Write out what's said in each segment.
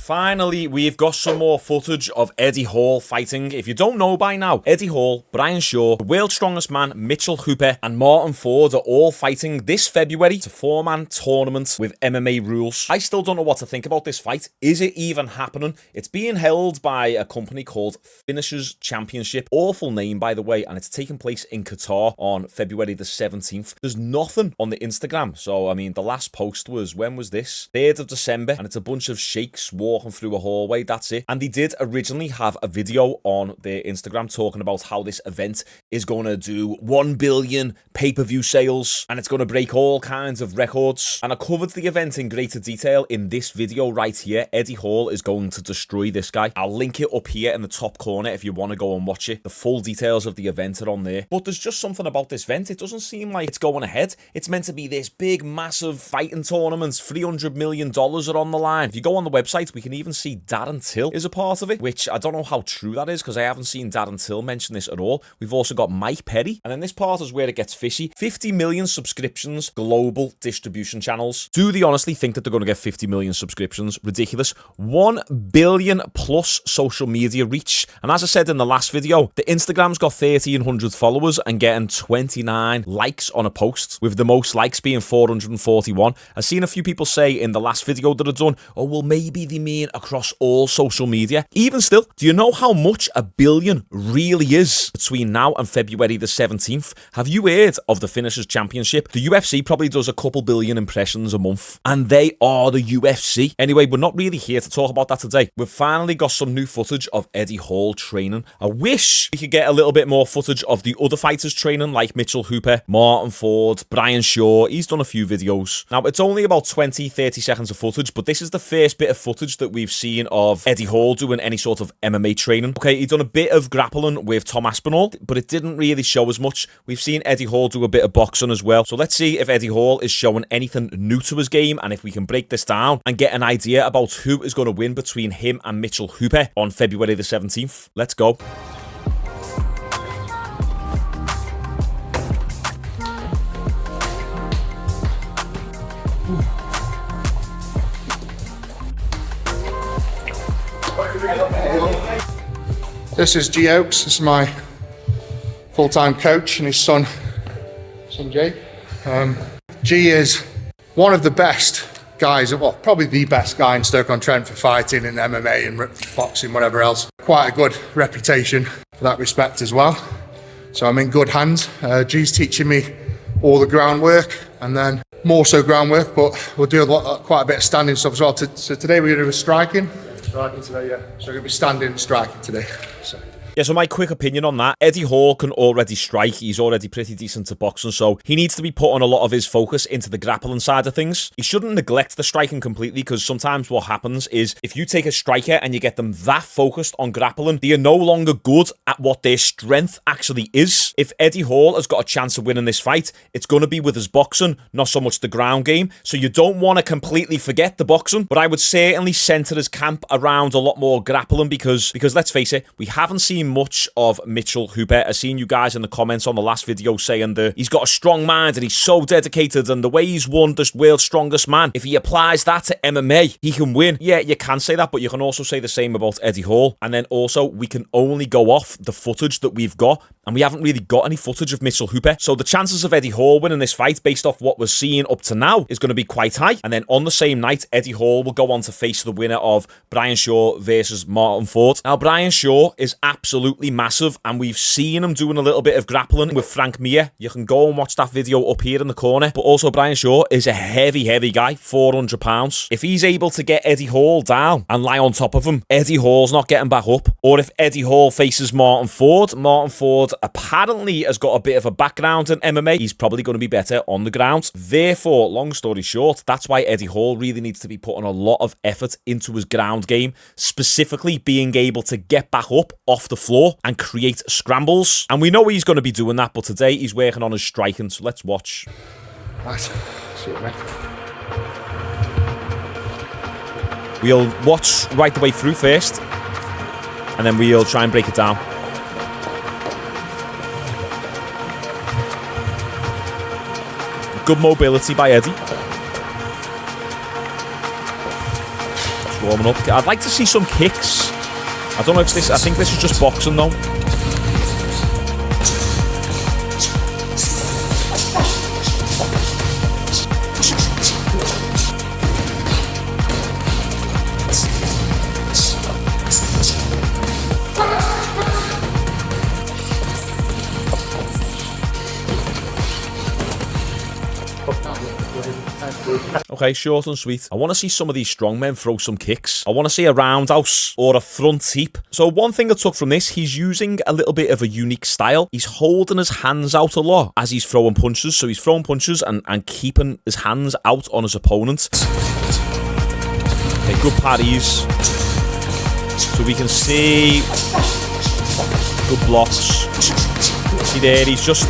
Finally, we've got some more footage of Eddie Hall fighting. If you don't know by now, Eddie Hall, Brian Shaw, the world's strongest man, Mitchell Hooper, and Martin Ford are all fighting this February. It's a 4-man tournament with MMA rules. I still don't know what to think about this fight. Is it even happening? It's being held by a company called Finishers Championship. Awful name, by the way, and it's taking place in Qatar on February the 17th. There's nothing on the Instagram. So, I mean, the last post was, when was this? 3rd of December, and it's a bunch of sheikhs walking through a hallway. That's it. And they did originally have a video on their Instagram talking about how this event is going to do 1 billion pay-per-view sales, and it's going to break all kinds of records. And I covered the event in greater detail in this video right here. Eddie Hall is going to destroy this guy. I'll link it up here in the top corner if you want to go and watch it. The full details of the event are on there. But there's just something about this event. It doesn't seem like it's going ahead. It's meant to be this big, massive fighting tournament. $300 million are on the line. If you go on the website, we can even see Darren Till is a part of it, which I don't know how true that is because I haven't seen Darren Till mention this at all. We've also got Mike Perry. And then this part is where it gets fishy. 50 million subscriptions, global distribution channels. Do they honestly think that they're going to get 50 million subscriptions? Ridiculous. 1 billion plus social media reach. And as I said in the last video, the Instagram's got 1,300 followers and getting 29 likes on a post, with the most likes being 441. I've seen a few people say in the last video that I've done, oh, well, maybe they mean across all social media. Even still, do you know how much 1 billion really is between now and February the 17th? Have you heard of the Finishers Championship? The UFC probably does a couple billion impressions a month, and they are the UFC. Anyway, we're not really here to talk about that today. We've finally got some new footage of Eddie Hall training. I wish we could get a little bit more footage of the other fighters training, like Mitchell Hooper, Martin Ford, Brian Shaw. He's done a few videos. Now, it's only about 20-30 seconds of footage, but this is the first bit of footage that we've seen of Eddie Hall doing any sort of MMA training. Okay, he's done a bit of grappling with Tom Aspinall, but it didn't really show as much. We've seen Eddie Hall do a bit of boxing as well. So let's see if Eddie Hall is showing anything new to his game, and if we can break this down and get an idea about who is going to win between him and Mitchell Hooper on February the 17th. Let's go. This is G Oaks. This is my full-time coach and his son Jay. G is one of the best guys, well, probably the best guy in Stoke-on-Trent for fighting in MMA and boxing, whatever else. Quite a good reputation for that respect as well. So I'm in good hands. G's teaching me all the groundwork, and then more so groundwork, but we'll do quite a bit of standing stuff as well. So today we're going to do striking. Striking today, yeah. So we're going to be standing and striking today. Yeah, so my quick opinion on that, Eddie Hall can already strike. He's already pretty decent at boxing, so he needs to be putting a lot of his focus into the grappling side of things. He shouldn't neglect the striking completely, because sometimes what happens is if you take a striker and you get them that focused on grappling, they are no longer good at what their strength actually is. If Eddie Hall has got a chance of winning this fight, it's going to be with his boxing, not so much the ground game. So you don't want to completely forget the boxing, but I would certainly center his camp around a lot more grappling, because let's face it, we haven't seen much of Mitchell Hooper. I've seen you guys in the comments on the last video saying that he's got a strong mind and he's so dedicated, and the way he's won the world's strongest man, if he applies that to MMA, he can win. Yeah, you can say that, but you can also say the same about Eddie Hall. And then also, we can only go off the footage that we've got, and we haven't really got any footage of Mitchell Hooper. So the chances of Eddie Hall winning this fight, based off what we're seeing up to now, is going to be quite high. And then on the same night, Eddie Hall will go on to face the winner of Brian Shaw versus Martin Ford. Now, Brian Shaw is absolutely massive, and we've seen him doing a little bit of grappling with Frank Mir. You can go and watch that video up here in the corner. But also, Brian Shaw is a heavy guy, 400 pounds. If he's able to get Eddie Hall down and lie on top of him, Eddie Hall's not getting back up. Or if Eddie Hall faces Martin Ford apparently has got a bit of a background in MMA. He's probably going to be better on the ground. Therefore, long story short, that's why Eddie Hall really needs to be putting a lot of effort into his ground game, specifically being able to get back up off the floor and create scrambles. And we know he's going to be doing that, but today he's working on his striking, so let's watch. Nice. We'll watch right the way through first, and then we'll try and break it down. Good mobility by Eddie. Just warming up. I'd like to see some kicks. I don't know if this... I think this is just boxing, though. Okay, short and sweet. I want to see some of these strongmen throw some kicks. I want to see a roundhouse or a front heap. So one thing I took from this, he's using a little bit of a unique style. He's holding his hands out a lot as he's throwing punches. So he's throwing punches and keeping his hands out on his opponent. Okay, good parries. So we can see good blocks. See there, he's just...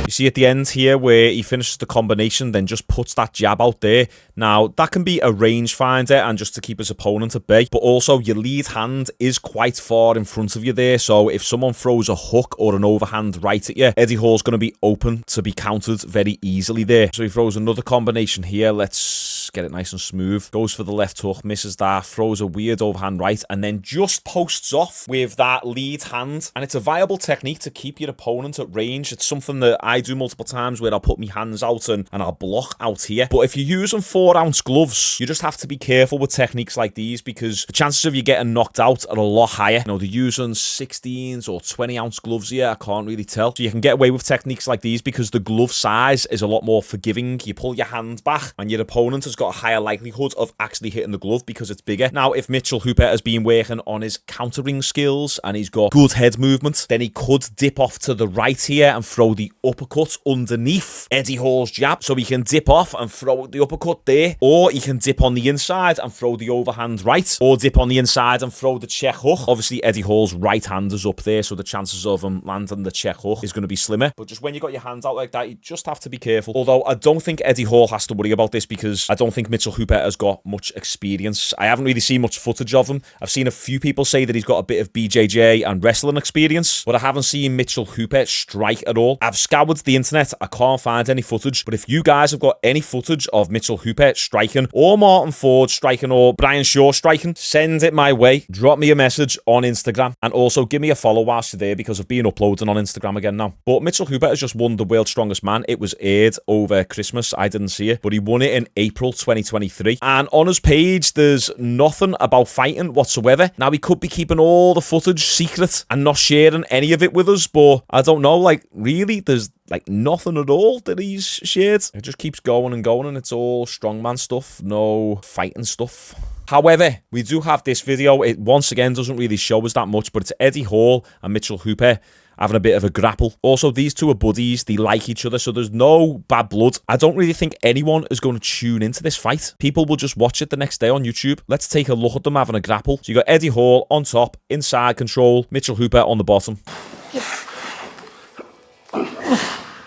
See at the end here where he finishes the combination, then just puts that jab out there. Now, that can be a rangefinder and just to keep his opponent at bay, but also your lead hand is quite far in front of you there, so if someone throws a hook or an overhand right at you, Eddie Hall's going to be open to be countered very easily there. So he throws another combination here. Let's get it nice and smooth. Goes for the left hook, misses that, throws a weird overhand right, and then just posts off with that lead hand. And it's a viable technique to keep your opponent at range. It's something that I do multiple times where I'll put my hands out and I'll block out here. But if you're using 4-ounce gloves, you just have to be careful with techniques like these because the chances of you getting knocked out are a lot higher. You know, they're using 16s or 20-ounce gloves here. I can't really tell. So you can get away with techniques like these because the glove size is a lot more forgiving. You pull your hand back and your opponent has got a higher likelihood of actually hitting the glove because it's bigger. Now, if Mitchell Hooper has been working on his countering skills and he's got good head movement, then he could dip off to the right here and throw the uppercut underneath Eddie Hall's jab. So he can dip off and throw the uppercut there, or he can dip on the inside and throw the overhand right, or dip on the inside and throw the check hook. Obviously, Eddie Hall's right hand is up there, so the chances of him landing the check hook is going to be slimmer. But just when you got your hands out like that, you just have to be careful. Although I don't think Eddie Hall has to worry about this because I don't think Mitchell Hooper has got much experience. I haven't really seen much footage of him. I've seen a few people say that he's got a bit of BJJ and wrestling experience, but I haven't seen Mitchell Hooper strike at all. I've scoured the internet. I can't find any footage, but if you guys have got any footage of Mitchell Hooper striking, or Martin Ford striking, or Brian Shaw striking, send it my way. Drop me a message on Instagram, and also give me a follow whilst you're there because I've been uploading on Instagram again now. But Mitchell Hooper has just won the World's Strongest Man. It was aired over Christmas. I didn't see it, but he won it in April 2023. And on his page, there's nothing about fighting whatsoever. Now, he could be keeping all the footage secret and not sharing any of it with us, but I don't know, like, really, there's like nothing at all that he's shared. It just keeps going and going, and it's all strongman stuff, no fighting stuff. However, we do have this video. It once again doesn't really show us that much, but it's Eddie Hall and Mitchell Hooper having a bit of a grapple. Also, these two are buddies. They like each other, so there's no bad blood. I don't really think anyone is going to tune into this fight. People will just watch it the next day on YouTube. Let's take a look at them having a grapple. So you got Eddie Hall on top, inside control, Mitchell Hooper on the bottom.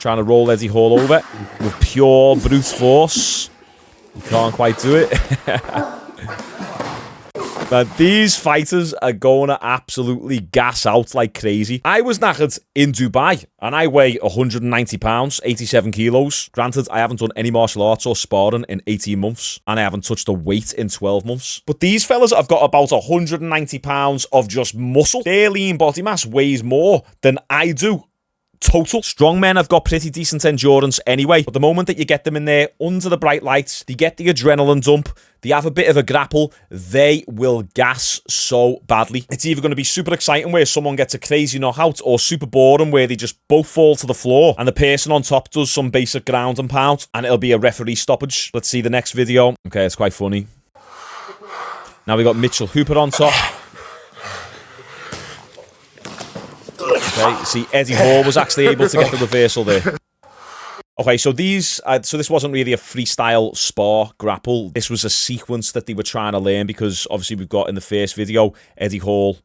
Trying to roll Eddie Hall over with pure brute force. You can't quite do it. But these fighters are going to absolutely gas out like crazy. I was knackered in Dubai, and I weigh 190 pounds, 87 kilos. Granted, I haven't done any martial arts or sparring in 18 months, and I haven't touched a weight in 12 months. But these fellas have got about 190 pounds of just muscle. Their lean body mass weighs more than I do. Total. Strong men have got pretty decent endurance anyway, but the moment that you get them in there under the bright lights, they get the adrenaline dump, they have a bit of a grapple, they will gas so badly. It's either going to be super exciting where someone gets a crazy knockout, or super boring where they just both fall to the floor and the person on top does some basic ground and pound, and it'll be a referee stoppage. Let's see the next video. Okay, it's quite funny. Now we got Mitchell Hooper on top. Okay, see, Eddie Hall was actually able to get the reversal there. Okay, so this wasn't really a freestyle spar grapple. This was a sequence that they were trying to learn because obviously we've got in the first video, Eddie Hall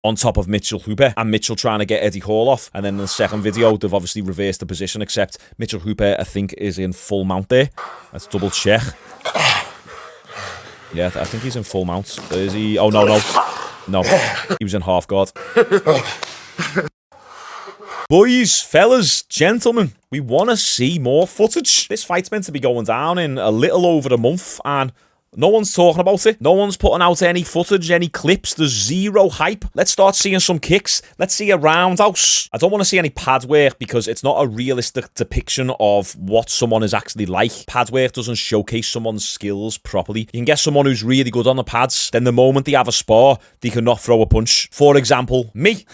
on top of Mitchell Hooper and Mitchell trying to get Eddie Hall off. And then in the second video, they've obviously reversed the position, except Mitchell Hooper, I think, is in full mount there. Let's double check. Yeah, I think he's in full mount. Is he? Oh, no. No, he was in half guard. Boys, fellas, gentlemen, We want to see more footage. This fight's meant to be going down in a little over a month, and no one's talking about it. No one's putting out any footage, any clips. There's zero hype. Let's start seeing some kicks. Let's see a roundhouse. I don't want to see any pad work because it's not a realistic depiction of what someone is actually like. Pad work doesn't showcase someone's skills properly. You can get someone who's really good on the pads, then the moment they have a spar, they cannot throw a punch. For example, me.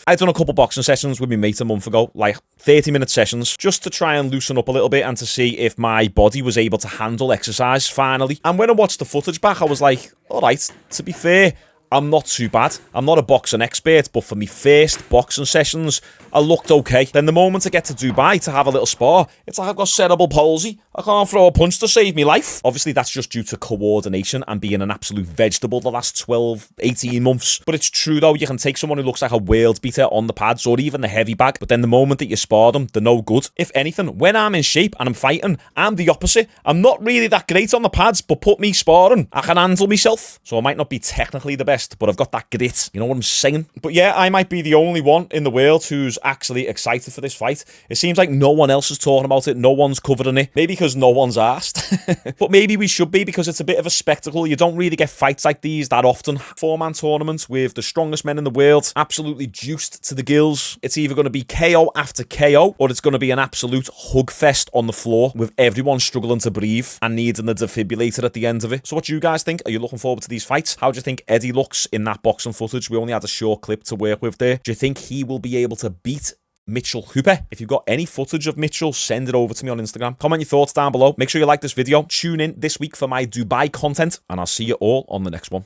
I'd done a couple boxing sessions with my mate a month ago, like 30-minute sessions, just to try and loosen up a little bit and to see if my body was able to handle exercise finally. And when I watched the footage back, I was like, all right, to be fair, I'm not too bad. I'm not a boxing expert, but for my first boxing sessions, I looked okay. Then the moment I get to Dubai to have a little spar, it's like I've got cerebral palsy. I can't throw a punch to save me life. Obviously, that's just due to coordination and being an absolute vegetable the last 12, 18 months. But it's true, though. You can take someone who looks like a world beater on the pads or even the heavy bag, but then the moment that you spar them, they're no good. If anything, when I'm in shape and I'm fighting, I'm the opposite. I'm not really that great on the pads, but put me sparring, I can handle myself. So I might not be technically the best, but I've got that grit. You know what I'm saying? But yeah, I might be the only one in the world who's actually excited for this fight. It seems like no one else is talking about it. No one's covering it. Maybe because no one's asked. But maybe we should be, because it's a bit of a spectacle. You don't really get fights like these that often. 4-man tournament with the strongest men in the world, absolutely juiced to the gills. It's either going to be KO after KO, or it's going to be an absolute hug fest on the floor with everyone struggling to breathe and needing the defibrillator at the end of it. So what do you guys think? Are you looking forward to these fights? How do you think Eddie looks in that boxing footage? We only had a short clip to work with there. Do you think he will be able to beat Mitchell Hooper? If you've got any footage of Mitchell, send it over to me on Instagram. Comment your thoughts down below. Make sure you like this video. Tune in this week for my Dubai content, and I'll see you all on the next one.